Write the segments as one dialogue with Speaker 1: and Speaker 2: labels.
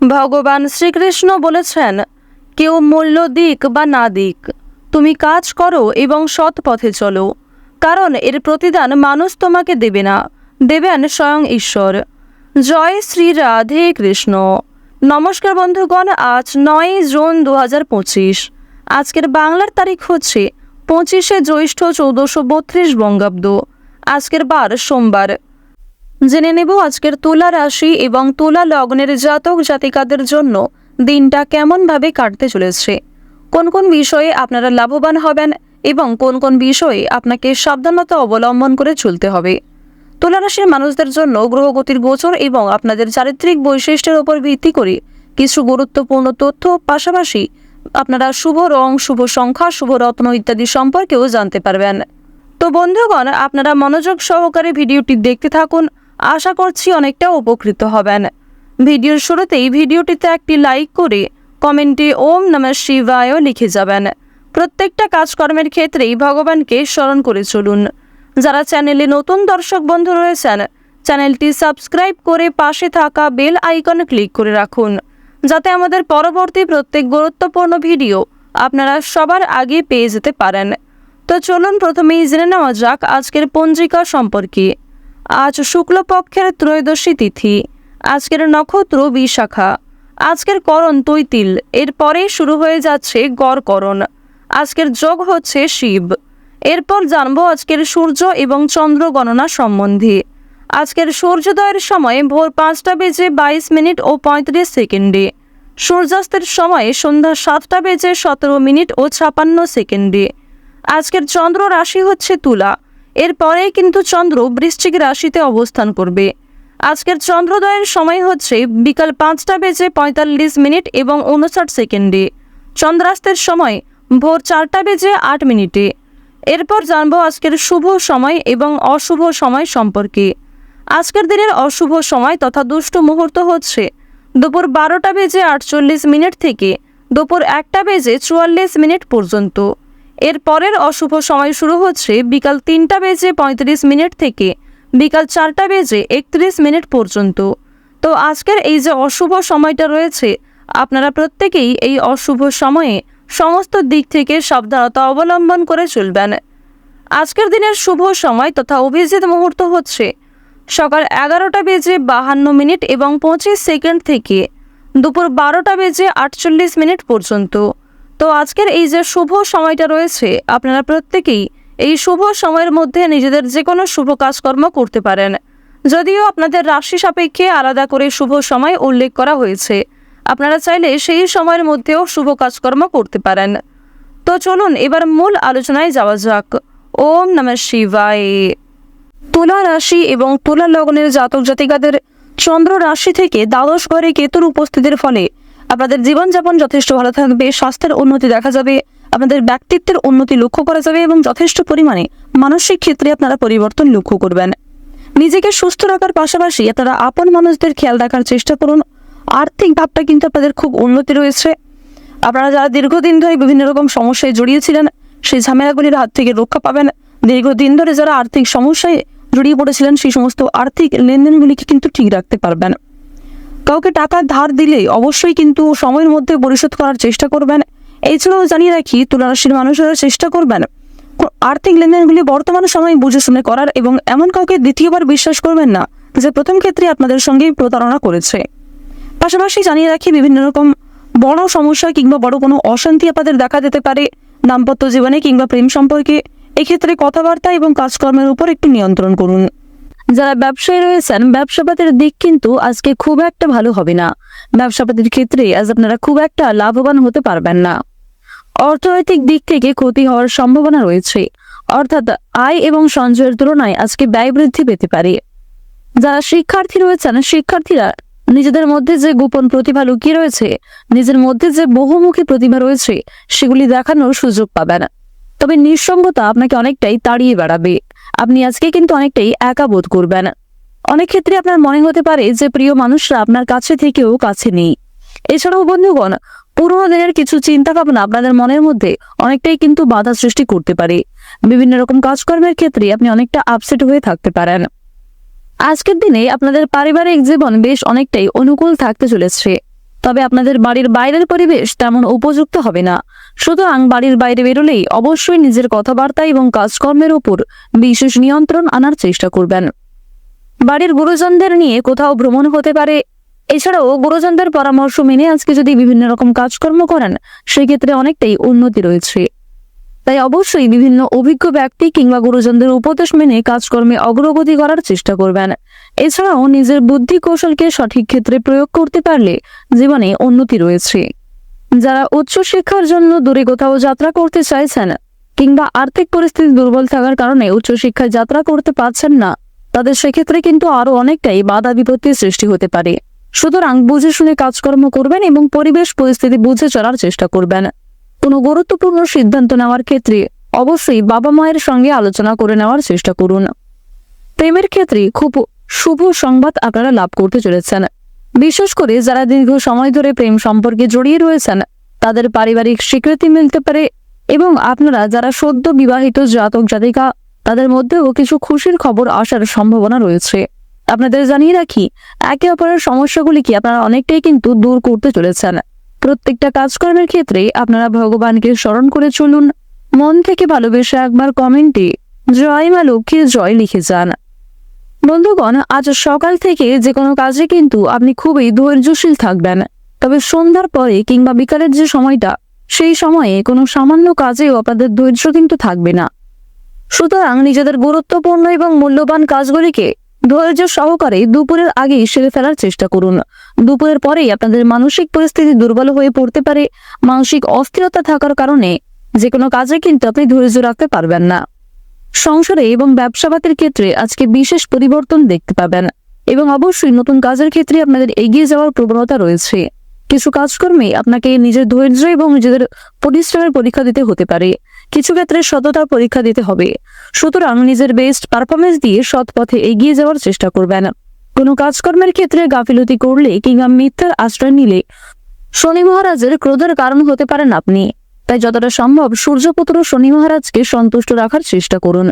Speaker 1: ভগবান শ্রীকৃষ্ণ বলেছেন, কেউ মূল্য দিক বা না দিক, তুমি কাজ করো এবং সৎ পথে চলো, কারণ এর প্রতিদান মানুষ তোমাকে দেবে না, দেবেন স্বয়ং ঈশ্বর। জয় শ্রী রাধে কৃষ্ণ। নমস্কার বন্ধুগণ, আজ 9 জুন 2025। আজকের বাংলার তারিখ হচ্ছে 25শে জ্যৈষ্ঠ 1432 বঙ্গাব্দ। আজকের বার সোমবার। জেনে নেব আজকের তুলা রাশি এবং তুলা লগ্নের জাতক জাতিকাদের জন্য দিনটা কেমনভাবে কাটতে চলেছে, কোন কোন বিষয়ে আপনারা লাভবান হবেন এবং কোন কোন বিষয়ে আপনাকে সাবধানতা অবলম্বন করে চলতে হবে। তুলা রাশির মানুষদের জন্য গ্রহগতির গোচর এবং আপনাদের চারিত্রিক বৈশিষ্ট্যের উপর ভিত্তি করে কিছু গুরুত্বপূর্ণ তথ্য, পাশাপাশি আপনারা শুভ রং, শুভ সংখ্যা, শুভ রত্ন ইত্যাদি সম্পর্কেও জানতে পারবেন। তো বন্ধুগণ, আপনারা মনোযোগ সহকারে ভিডিওটি দেখতে থাকুন, আশা করছি অনেকটা উপকৃত হবেন। ভিডিওর শুরুতেই ভিডিওটিতে একটি লাইক করে কমেন্টে ওম নমঃ শিবায় লিখে যাবেন। প্রত্যেকটা কাজকর্মের ক্ষেত্রেই ভগবানকে স্মরণ করে চলুন। যারা চ্যানেলে নতুন দর্শক বন্ধু রয়েছেন, চ্যানেলটি সাবস্ক্রাইব করে পাশে থাকা বেল আইকনে ক্লিক করে রাখুন, যাতে আমাদের পরবর্তী প্রত্যেক গুরুত্বপূর্ণ ভিডিও আপনারা সবার আগে পেয়ে যেতে পারেন। তো চলুন প্রথমেই জেনে নেওয়া যাক আজকের পঞ্জিকা সম্পর্কে। আজ শুক্লপক্ষের ত্রয়োদশী তিথি। আজকের নক্ষত্র বিশাখা। আজকের করণ তৈতিল। এরপরেই শুরু হয়ে যাচ্ছে গড়করণ। আজকের যোগ হচ্ছে শিব। এরপর জানবো আজকের সূর্য এবং চন্দ্র গণনা সম্বন্ধে। আজকের সূর্যোদয়ের সময় ভোর 5:22 ও 35 সেকেন্ডে। সূর্যাস্তের সময় সন্ধ্যা 7:17 ও 56 সেকেন্ডে। আজকের চন্দ্র রাশি হচ্ছে তুলা। এরপরে কিন্তু চন্দ্র বৃশ্চিক রাশিতে অবস্থান করবে। আজকের চন্দ্রোদয়ের সময় হচ্ছে বিকাল 5:45 এবং 59 সেকেন্ডে। চন্দ্রাস্তের সময় ভোর 4:08। এরপর জানবো আজকের শুভ সময় এবং অশুভ সময় সম্পর্কে। আজকের দিনের অশুভ সময় তথা দুষ্ট মুহূর্ত হচ্ছে দুপুর 12:48 থেকে দুপুর 1:44 পর্যন্ত। এর পরের অশুভ সময় শুরু হচ্ছে বিকাল 3:35 থেকে বিকাল 4:31 পর্যন্ত। তো আজকের এই যে অশুভ সময়টা রয়েছে, আপনারা প্রত্যেকেই এই অশুভ সময়ে সমস্ত দিক থেকে সাবধানতা অবলম্বন করে চলবেন। আজকের দিনের শুভ সময় তথা অভিজিৎ মুহূর্ত হচ্ছে সকাল 11:52 এবং 25 সেকেন্ড থেকে দুপুর 12:48 পর্যন্ত। তো আজকের এই যে শুভ সময়টা রয়েছে, আপনারা প্রত্যেকেই এই শুভ সময়ের মধ্যে নিজেদের যে কোনো শুভ কাজকর্ম করতে পারেন, যদিও আপনাদের রাশি সাপেক্ষে আলাদা করে শুভ সময় উল্লেখ করা হয়েছে। আপনারা চাইলে সেই সময়ের মধ্যেও শুভ কাজকর্ম করতে পারেন। তো চলুন এবার মূল আলোচনায় যাওয়া যাক। ওম নমঃ শিবায়। তুলা রাশি এবং তুলা লগ্নের জাতক জাতিকাদের চন্দ্র রাশি থেকে দ্বাদশ ঘরে কেতুর উপস্থিতির ফলে আপনাদের জীবনযাপন যথেষ্ট ভালো থাকবে, স্বাস্থ্যের উন্নতি দেখা যাবে, আপনাদের ব্যক্তিত্বের উন্নতি লক্ষ্য করা যাবে এবং যথেষ্ট পরিমাণে মানসিক ক্ষেত্রে আপনারা পরিবর্তন লক্ষ্য করবেন। নিজেকে সুস্থ রাখার পাশাপাশি আপনারা আপন মানুষদের খেয়াল রাখার চেষ্টা করুন। আর্থিক ভাবটা কিন্তু আপনাদের খুব উন্নতি রয়েছে। আপনারা যারা দীর্ঘদিন ধরে বিভিন্ন রকম সমস্যায় জড়িয়েছিলেন, সেই ঝামেলাগুলির হাত থেকে রক্ষা পাবেন। দীর্ঘদিন ধরে যারা আর্থিক সমস্যায় জড়িয়ে পড়েছিলেন, সেই সমস্ত আর্থিক লেনদেনগুলিকে কিন্তু ঠিক রাখতে পারবেন। কাউকে টাকা ধার দিলে অবশ্যই কিন্তু সময়ের মধ্যে পরিশোধ করার চেষ্টা করবেন। এছাড়াও জানিয়ে রাখি, তুলা রাশির মানুষেরা চেষ্টা করবেন আর্থিক লেনদেনগুলি বর্তমান সময়ে বুঝে শুনে করার এবং এমন কাউকে দ্বিতীয়বার বিশ্বাস করবেন না যে প্রথম ক্ষেত্রে আপনাদের সঙ্গে প্রতারণা করেছে। পাশাপাশি জানিয়ে রাখি, বিভিন্ন রকম বড় সমস্যা কিংবা বড় কোনো অশান্তি আপনাদের দেখা দিতে পারে দাম্পত্য জীবনে কিংবা প্রেম সম্পর্কে। এক্ষেত্রে কথাবার্তা এবং কাজকর্মের উপর একটু নিয়ন্ত্রণ করুন। যারা ব্যবসায়ী রয়েছেন, ব্যবসাপাতির দিক কিন্তু আজকে খুব একটা ভালো হবে না। ব্যবসাপাতির ক্ষেত্রে আজ আপনারা খুব একটা লাভবান হতে পারবেন না। অর্থনৈতিক দিক থেকে ক্ষতি হওয়ার সম্ভাবনা রয়েছে, অর্থাৎ আয় এবং সঞ্চয়ের তুলনায় আজকে ব্যয় বৃদ্ধি পেতে পারে। যারা শিক্ষার্থী রয়েছেন, শিক্ষার্থীরা নিজেদের মধ্যে যে গোপন প্রতিভা লুকিয়ে রয়েছে, নিজের মধ্যে যে বহুমুখী প্রতিভা রয়েছে, সেগুলি দেখানোর সুযোগ পাবেন। তবে নিঃসঙ্গতা আপনাকে অনেকটাই তাড়িয়ে বেড়াবে। আপনি আজকে কিন্তু অনেকটাই একা বোধ করবেন। অনেক ক্ষেত্রে আপনার মনে হতে পারে যে প্রিয় মানুষরা আপনার কাছে থেকেও কাছে নেই। এছাড়াও বন্ধুগণ, পুরোনো দিনের কিছু চিন্তা ভাবনা আপনাদের মনের মধ্যে অনেকটাই কিন্তু বাধা সৃষ্টি করতে পারে। বিভিন্ন রকম কাজকর্মের ক্ষেত্রে আপনি অনেকটা আপসেট হয়ে থাকতে পারেন। আজকের দিনে আপনাদের পারিবারিক জীবন বেশ অনেকটাই অনুকূল থাকতে চলেছে। তবে আপনাদের বাড়ির বাইরের পরিবেশ তেমন উপযুক্ত হবে না। সুতরাং বাড়ির বাইরে বেরোলেই অবশ্যই নিজের কথাবার্তা এবং কাজকর্মের উপর বিশেষ নিয়ন্ত্রণ আনার চেষ্টা করবেন। বাড়ির গুরুজনদের নিয়ে কোথাও ভ্রমণ হতে পারে। এছাড়াও গুরুজনদের পরামর্শ মেনে আজকে যদি বিভিন্ন রকম কাজকর্ম করেন, সেক্ষেত্রে অনেকটাই উন্নতি রয়েছে। তাই অবশ্যই বিভিন্ন অভিজ্ঞ ব্যক্তি কিংবা গুরুজনদের উপদেশ মেনে কাজকর্মে অগ্রগতি করার চেষ্টা করবেন। এছাড়াও নিজের বুদ্ধি কৌশলকে সঠিক ক্ষেত্রে প্রয়োগ করতে পারলে জীবনে উন্নতি রয়েছে। যারা উচ্চশিক্ষার জন্য দূরে কোথাও যাত্রা করতে চাইছেন কিংবা আর্থিক পরিস্থিতি দুর্বল থাকার কারণে উচ্চশিক্ষায় যাত্রা করতে পারছেন না, তাদের সেক্ষেত্রে কিন্তু আরো অনেকটাই বাধা বিপত্তির সৃষ্টি হতে পারে। সুতরাং বুঝে শুনে কাজকর্ম করবেন এবং পরিবেশ পরিস্থিতি বুঝে চলার চেষ্টা করবেন। কোনো গুরুত্বপূর্ণ সিদ্ধান্ত নেওয়ার ক্ষেত্রে অবশ্যই বাবা মায়ের সঙ্গে আলোচনা করে নেওয়ার চেষ্টা করুন। প্রেমের ক্ষেত্রে খুব শুভ সংবাদ আপনারা লাভ করতে চলেছেন। বিশেষ করে যারা দীর্ঘ সময় ধরে প্রেম সম্পর্কে জড়িয়ে রয়েছেন, তাদের পারিবারিক স্বীকৃতি মিলতে পারে এবং আপনারা যারা সদ্য বিবাহিত জাতক জাতিকা, তাদের মধ্যেও কিছু খুশির খবর আসার সম্ভাবনা রয়েছে। আপনাদের জানিয়ে রাখি, একে অপরের সমস্যাগুলিকে আপনারা অনেকটাই কিন্তু দূর করতে চলেছেন। প্রত্যেকটা কাজকর্মের ক্ষেত্রে আপনারা ভগবানকে স্মরণ করে চলুন। মন থেকে ভালোবেসে একবার কমেন্টে জয় মা লক্ষ্মীর জয় লিখে যান। বন্ধুগণ, আজ সকাল থেকে যে কোনো কাজে কিন্তু আপনি খুবই ধৈর্যশীল থাকবেন। তবে সন্ধ্যার পরে কিংবা বিকালের যে সময়টা, সেই সময়ে কোনো সামান্য কাজেও আপনাদের ধৈর্য কিন্তু থাকবে না। সুতরাং নিজেদের গুরুত্বপূর্ণ এবং মূল্যবান কাজগুলিকে ধৈর্য সহকারে দুপুরের আগেই সেরে ফেলার চেষ্টা করুন। দুপুরের পরেই আপনাদের মানসিক পরিস্থিতি দুর্বল হয়ে পড়তে পারে। মানসিক অস্থিরতা থাকার কারণে যে কোনো কাজে কিন্তু আপনি ধৈর্য রাখতে পারবেন না। সংসারে এবং ব্যবসাপাতির ক্ষেত্রে আজকে বিশেষ পরিবর্তন দেখতে পাবেন এবং অবশ্যই নতুন কাজের ক্ষেত্রে আপনাদের এগিয়ে যাওয়ার প্রবণতা রয়েছে। কিছু কাজকর্মে আপনাকে নিজের ধৈর্য এবং নিজেদের পরিশ্রমের পরীক্ষা দিতে হতে পারে। কিছু ক্ষেত্রে সততার পরীক্ষা দিতে হবে। সুতরাং নিজের বেস্ট পারফরমেন্স দিয়ে সৎ পথে এগিয়ে যাওয়ার চেষ্টা করবেন। কোনো কাজকর্মের ক্ষেত্রে গাফিলতি করলে কিংবা মিথ্যার আশ্রয় নিলে শনি মহারাজের ক্রোধের কারণ হতে পারেন আপনি। তাই যতটা সম্ভব সূর্যপুত্র শনি মহারাজকে সন্তুষ্ট রাখার চেষ্টা করুন।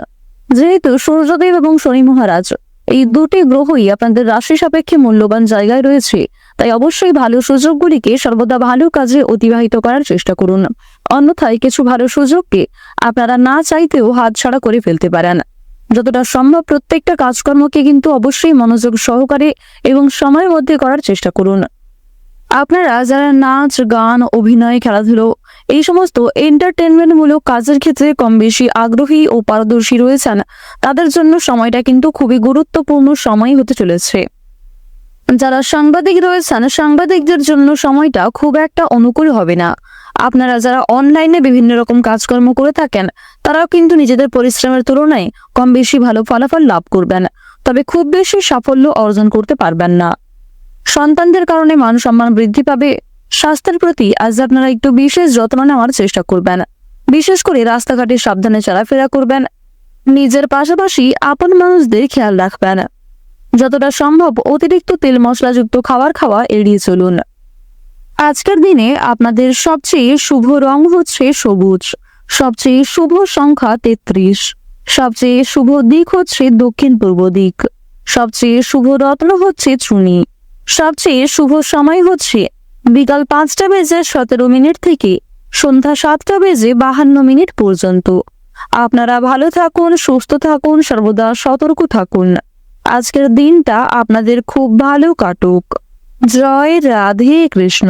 Speaker 1: যেহেতু সূর্যদেব এবং শনি মহারাজ এই দুটি গ্রহই আপনাদের রাশি সাপেক্ষে মূল্যবান জায়গায় রয়েছে, তাই অবশ্যই ভালো সুযোগগুলিকে সর্বদা ভালো কাজে অতিবাহিত করার চেষ্টা করুন। অন্যথায় কিছু ভালো সুযোগকে আপনারা না চাইতেও হাতছাড়া করে ফেলতে পারেন। যতটা সম্ভব প্রত্যেকটা কাজকর্মকে কিন্তু অবশ্যই মনোযোগ সহকারে এবং সময়ের মধ্যে করার চেষ্টা করুন। আপনারা যারা নাচ, গান, অভিনয়, খেলাধুলো এই সমস্ত এন্টারটেনমেন্টমূলক কাজের ক্ষেত্রে কম বেশি আগ্রহী ও পারদর্শী রয়েছেন, তাদের জন্য সময়টা কিন্তু খুবই গুরুত্বপূর্ণ সময় হতে চলেছে। যারা সাংবাদিক রয়েছেন, সাংবাদিকদের জন্য সময়টা খুব একটা অনুকূল হবে না। আপনারা যারা অনলাইনে বিভিন্ন রকম কাজকর্ম করে থাকেন, তারাও কিন্তু নিজেদের পরিশ্রমের তুলনায় কম বেশি ভালো ফলাফল লাভ করবেন, তবে খুব বেশি সাফল্য অর্জন করতে পারবেন না। সন্তানদের কারণে মান সম্মান বৃদ্ধি পাবে। স্বাস্থ্যের প্রতি আজ আপনারা একটু বিশেষ যত্ন নেওয়ার চেষ্টা করবেন। বিশেষ করে রাস্তাঘাটে সাবধানে চলাফেরা করবেন। নিজের পাশাপাশি আপন মানুষদের খেয়াল রাখবেন। যতটা সম্ভব অতিরিক্ত তেল মশলাযুক্ত খাবার খাওয়া এড়িয়ে চলুন। আজকের দিনে আপনাদের সবচেয়ে শুভ রং হচ্ছে সবুজ, সবচেয়ে শুভ সংখ্যা 33, সবচেয়ে শুভ দিক হচ্ছে দক্ষিণ পূর্ব দিক, সবচেয়ে শুভ রত্ন হচ্ছে চুনি, সবচেয়ে শুভ সময় হচ্ছে বিকাল 5:17 থেকে সন্ধ্যা 7:52 পর্যন্ত। আপনারা ভালো থাকুন, সুস্থ থাকুন, সর্বদা সতর্ক থাকুন। আজকের দিনটা আপনাদের খুব ভালো কাটুক। জয় রাধে কৃষ্ণ।